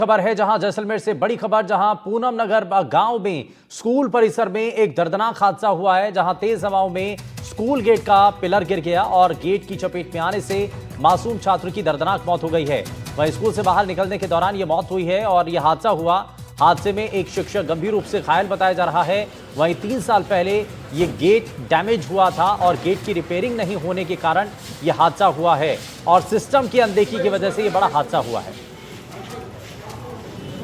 खबर है जहां जैसलमेर से बड़ी खबर, जहां पूनम नगर गांव में स्कूल परिसर में एक दर्दनाक हादसा हुआ है, जहां तेज हवाओं में स्कूल गेट का पिलर गिर गया और गेट की चपेट में आने से मासूम छात्र की दर्दनाक मौत हो गई है। वहीं स्कूल से बाहर निकलने के दौरान यह मौत हुई है और यह हादसा हुआ। हादसे में एक शिक्षक गंभीर रूप से घायल बताया जा रहा है। वहीं 3 साल पहले यह गेट डैमेज हुआ था और गेट की रिपेयरिंग नहीं होने के कारण यह हादसा हुआ है और सिस्टम की अनदेखी की वजह से यह बड़ा हादसा हुआ है।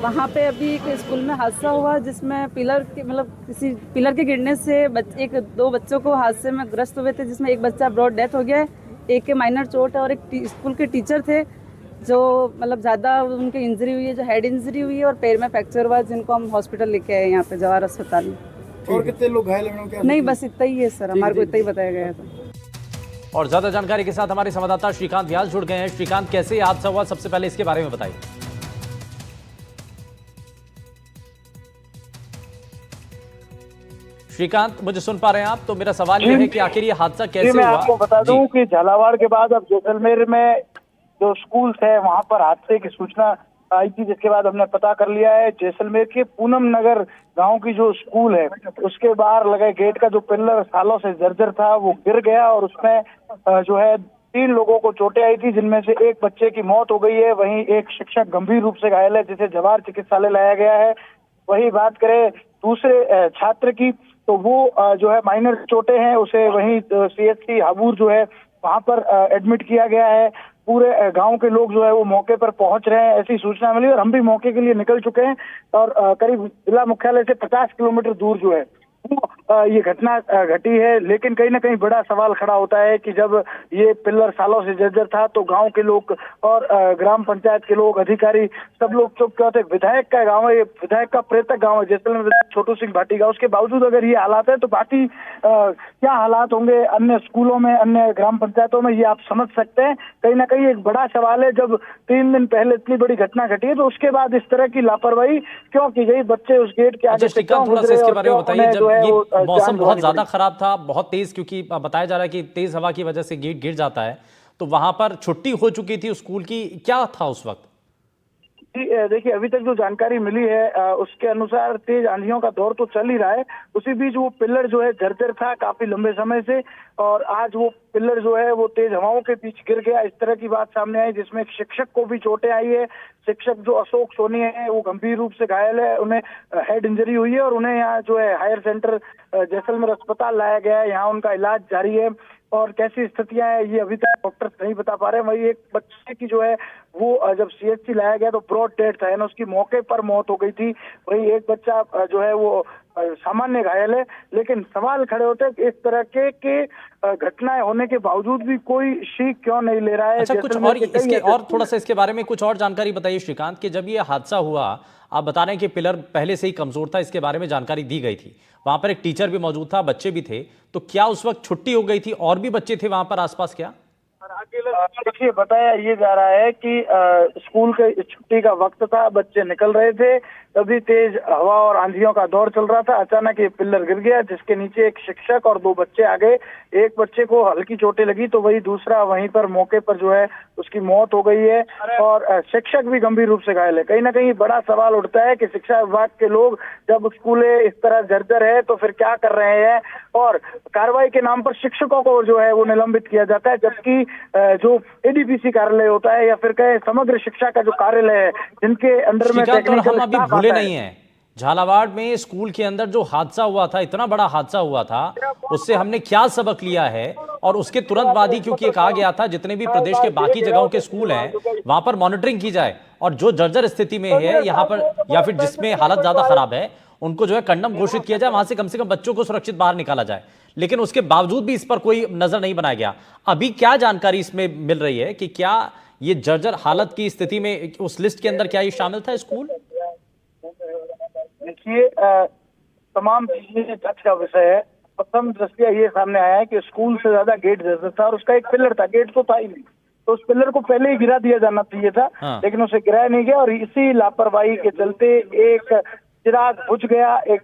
वहाँ पे अभी एक स्कूल में हादसा हुआ जिसमें पिलर के किसी पिलर के गिरने से दो बच्चों को हादसे में ग्रस्त हुए थे, जिसमें एक बच्चा ब्रॉड डेथ हो गया है, एक के माइनर चोट है और एक स्कूल के टीचर थे जो ज़्यादा उनकी इंजरी हुई है, जो हेड इंजरी हुई है और पैर में फ्रैक्चर हुआ है, जिनको हम हॉस्पिटल लेके आए यहाँ पे जवाहर अस्पताल में। और कितने लोग घायल हैं? नहीं, बस इतना ही है सर, हमारे को इतना ही बताया गया था। और ज्यादा जानकारी के साथ हमारे संवाददाता श्रीकांत व्यास जुड़ गए हैं। श्रीकांत, कैसे हादसा हुआ, सबसे पहले इसके बारे में बताइए। श्रीकांत, मुझे सुन पा रहे हैं आप? तो मेरा सवाल ये है कि आखिर ये हादसा कैसे हुआ? मैं आपको बता दूं कि झालावाड़ के बाद अब जैसलमेर में जो स्कूल है वहां पर हादसे की सूचना आई थी, जिसके बाद हमने पता कर लिया है। जैसलमेर के पूनम नगर गांव की जो स्कूल है उसके बाहर लगे गेट का जो पिलर सालों से जर्जर था वो गिर गया और उसमें जो है 3 लोगों को चोटें आई थी, जिनमें से एक बच्चे की मौत हो गई है। वहीं एक शिक्षक गंभीर रूप से घायल है, जिसे जवाहर चिकित्सालय लाया गया है। वही बात करें दूसरे छात्र की, तो वो जो है माइनर चोटें हैं, उसे वहीं CHC हाबूर जो है वहां पर एडमिट किया गया है। पूरे गांव के लोग जो है वो मौके पर पहुंच रहे हैं, ऐसी सूचना मिली और हम भी मौके के लिए निकल चुके हैं। और करीब जिला मुख्यालय से 50 किलोमीटर दूर जो है ये घटना घटी है। लेकिन कहीं ना कहीं बड़ा सवाल खड़ा होता है कि जब ये पिलर सालों से जर्जर था तो गांव के लोग और ग्राम पंचायत के लोग, अधिकारी, सब लोग चुप क्यों थे? विधायक का गांव है, ये विधायक का प्रेतक गांव है जैसलमेर विधायक छोटू सिंह भाटी का। उसके बावजूद अगर ये हालात है तो बाकी क्या हालात होंगे अन्य स्कूलों में, अन्य ग्राम पंचायतों में, ये आप समझ सकते हैं। कहीं ना कहीं एक बड़ा सवाल है, जब 3 दिन पहले इतनी बड़ी घटना घटी है तो उसके बाद इस तरह की लापरवाही क्यों की गई? बच्चे उस गेट के आगे से क्यों गुजरे? इसके बारे में बताइए। जब ये मौसम बहुत ज्यादा खराब था, बहुत तेज, क्योंकि बताया जा रहा है कि तेज हवा की वजह से गेट गिर जाता है, तो वहां पर छुट्टी हो चुकी थी स्कूल की, क्या था उस वक्त? देखिए, अभी तक जो जानकारी मिली है उसके अनुसार तेज आंधियों का दौर तो चल ही रहा है। उसी बीच वो पिलर जो है जर्जर था काफी लंबे समय से और आज वो पिलर जो है वो तेज हवाओं के बीच गिर गया। इस तरह की बात सामने आई, जिसमें एक शिक्षक को भी चोटें आई है। शिक्षक जो अशोक सोनी है वो गंभीर रूप से घायल है, उन्हें हेड इंजरी हुई है और उन्हें यहाँ जो है हायर सेंटर जैसलमेर अस्पताल लाया गया है। यहाँ उनका इलाज जारी है और कैसी स्थितियां हैं ये अभी तक डॉक्टर नहीं बता पा रहे हैं। वही एक बच्चे की जो है वो जब CHC लाया गया तो ब्रॉड डेथ था, यानी उसकी मौके पर मौत हो गई थी। वही एक बच्चा जो है वो सामान्य घायल है। लेकिन सवाल खड़े होते हैं कि इस तरह के घटनाएं होने के बावजूद भी कोई सीख क्यों नहीं ले रहा है? अच्छा, कुछ और इसके और थोड़ा सा इसके बारे में कुछ और जानकारी बताइए श्रीकांत, कि जब ये हादसा हुआ, आप बता रहे हैं कि पिलर पहले से ही कमजोर था, इसके बारे में जानकारी दी गई थी, वहां पर एक टीचर भी मौजूद था, बच्चे भी थे, तो क्या उस वक्त छुट्टी हो गई थी और भी बच्चे थे वहां पर आसपास क्या? देखिए, बताया ये जा रहा है कि स्कूल के छुट्टी का वक्त था, बच्चे निकल रहे थे, तभी तेज हवा और आंधियों का दौर चल रहा था। अचानक ये पिलर गिर गया, जिसके नीचे एक शिक्षक और 2 बच्चे आ गए। एक बच्चे को हल्की चोटें लगी तो वही दूसरा वहीं पर मौके पर जो है उसकी मौत हो गई है और शिक्षक भी गंभीर रूप से घायल है। कहीं ना कहीं बड़ा सवाल उठता है कि शिक्षा विभाग के लोग जब स्कूलें इस तरह जर्जर है तो फिर क्या कर रहे हैं? और कार्रवाई के नाम पर शिक्षकों को जो है वो निलंबित किया जाता है, जबकि जो ADPC कार्यालय होता है या फिर कहे समग्र शिक्षा का जो कार्यालय है, जिनके अंडर में हम अभी भूले नहीं है, झालावाड़ में स्कूल के अंदर जो हादसा हुआ था, इतना बड़ा हादसा हुआ था, उससे हमने क्या सबक लिया है? और उसके तुरंत बाद ही, क्योंकि कहा गया था जितने भी प्रदेश के बाकी जगहों के स्कूल हैं वहां पर मॉनिटरिंग की जाए और जो जर्जर स्थिति में है यहाँ पर या फिर जिसमें हालत ज्यादा खराब है उनको जो है कंडम घोषित किया जाए, वहां से कम बच्चों को सुरक्षित बाहर निकाला जाए। लेकिन उसके बावजूद भी इस पर कोई नजर नहीं बनाया गया। अभी क्या जानकारी इसमें मिल रही है कि क्या ये जर्जर हालत की स्थिति में उस लिस्ट के अंदर क्या ये शामिल था स्कूल? देखिए, तमाम चीजें जांच का विषय है। प्रथम दृष्टया ये सामने आया है कि स्कूल से ज्यादा गेट जर्जर था और उसका एक पिलर था, गेट तो था ही नहीं, तो उस पिलर को पहले ही गिरा दिया जाना चाहिए था। लेकिन उसे गिराया नहीं गया और इसी लापरवाही के चलते एक चिराग बुझ गया। एक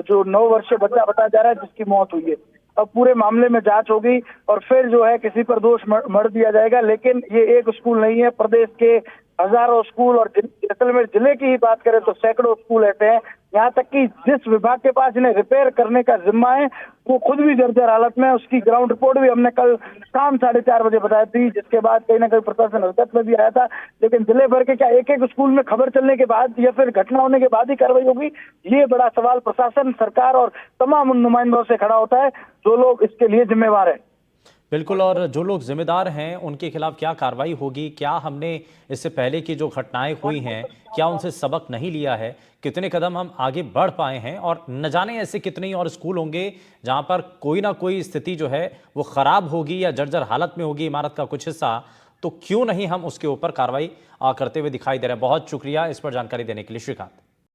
जो 9 वर्षीय बच्चा बताया जा रहा है जिसकी मौत हुई है। अब पूरे मामले में जांच होगी और फिर जो है किसी पर दोष मढ़ दिया जाएगा। लेकिन ये एक स्कूल नहीं है, प्रदेश के हजारों स्कूल, और जैसलमेर जिले की ही बात करें तो सैकड़ों स्कूल ऐसे हैं, यहाँ तक कि जिस विभाग के पास इन्हें रिपेयर करने का जिम्मा है वो खुद भी जर्जर हालत में है। उसकी ग्राउंड रिपोर्ट भी हमने कल शाम 4:30 बजे बताई थी, जिसके बाद कहीं ना कहीं प्रशासन हरकत में भी आया था। लेकिन जिले भर के क्या एक एक स्कूल में खबर चलने के बाद या फिर घटना होने के बाद ही कार्रवाई होगी, ये बड़ा सवाल प्रशासन, सरकार और तमाम उन नुमाइंदों से खड़ा होता है जो लोग इसके लिए जिम्मेवार है। बिल्कुल, और जो लोग जिम्मेदार हैं उनके खिलाफ क्या कार्रवाई होगी? क्या हमने इससे पहले की जो घटनाएं हुई हैं, क्या उनसे सबक नहीं लिया है? कितने कदम हम आगे बढ़ पाए हैं? और न जाने ऐसे कितने ही और स्कूल होंगे जहां पर कोई ना कोई स्थिति जो है वो खराब होगी या जर्जर हालत में होगी इमारत का कुछ हिस्सा, तो क्यों नहीं हम उसके ऊपर कार्रवाई करते हुए दिखाई दे रहे हैं। बहुत शुक्रिया इस पर जानकारी देने के लिए श्रीकांत।